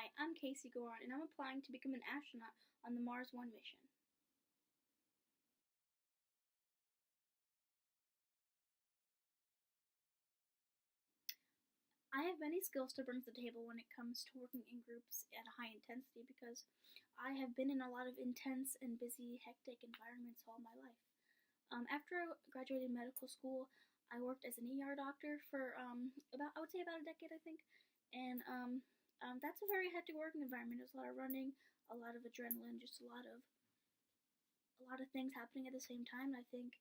Hi, I'm Casey Goran, and I'm applying to become an astronaut on the Mars One mission. I have many skills to bring to the table when it comes to working in groups at a high intensity because I have been in a lot of intense and busy, hectic environments all my life. After I graduated medical school, I worked as an ER doctor for I would say about a decade, I think, and that's a very hectic working environment. There's a lot of running, a lot of adrenaline, just a lot of things happening at the same time. And I think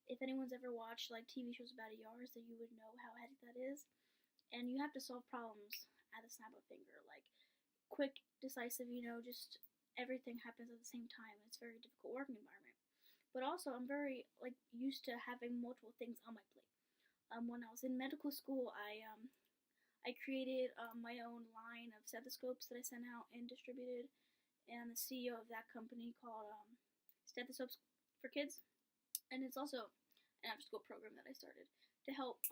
if anyone's ever watched like TV shows about ERs, then you would know how hectic that is. And you have to solve problems at the snap of a finger, like quick, decisive. Just everything happens at the same time. It's a very difficult working environment. But also, I'm very like used to having multiple things on my plate. When I was in medical school, I created my own line of stethoscopes that I sent out and distributed, and I'm the CEO of that company called Stethoscopes for Kids, and it's also an after-school program that I started to help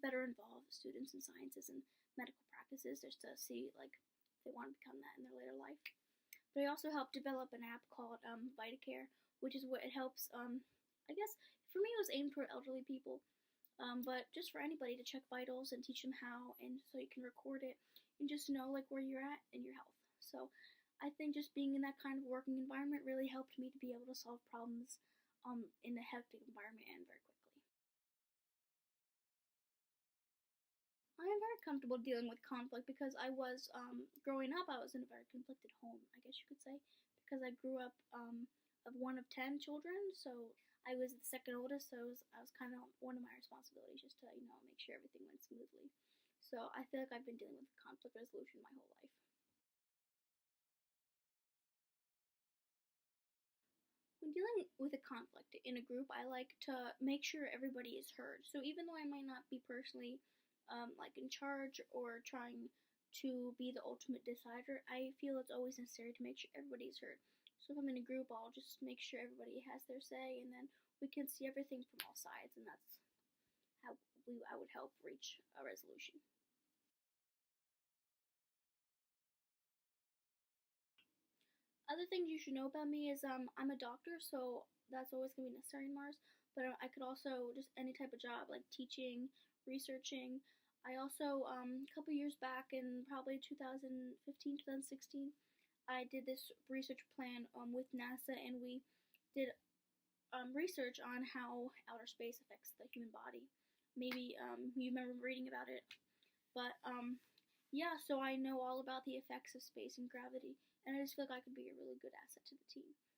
better involve students in sciences and medical practices, just to see like if they want to become that in their later life. But I also helped develop an app called VitaCare, which is what it helps. I guess for me it was aimed for elderly people, but just for anybody to check vitals and teach them how, and so you can record it and just know like where you're at in your health. So I think just being in that kind of working environment really helped me to be able to solve problems in a hectic environment and very quickly. I am very comfortable dealing with conflict because I was growing up. I was in a very conflicted home, I guess you could say, because I grew up of one of 10 children. So I was the second oldest. So I was kind of one of my responsibilities just to make sure everything went smoothly. So I feel like I've been dealing with conflict resolution my whole life. When dealing with a conflict in a group, I like to make sure everybody is heard. So even though I might not be personally like in charge or trying to be the ultimate decider, I feel it's always necessary to make sure everybody is heard. So if I'm in a group, I'll just make sure everybody has their say, and then we can see everything from all sides, and that's how I would help reach a resolution. Other things you should know about me is I'm a doctor, so that's always gonna be necessary in Mars. But I could also just any type of job like teaching, researching. I also a couple years back in probably 2015, 2016, I did this research plan with NASA, and we did research on how outer space affects the human body. Maybe you remember reading about it, but yeah, so I know all about the effects of space and gravity, and I just feel like I could be a really good asset to the team.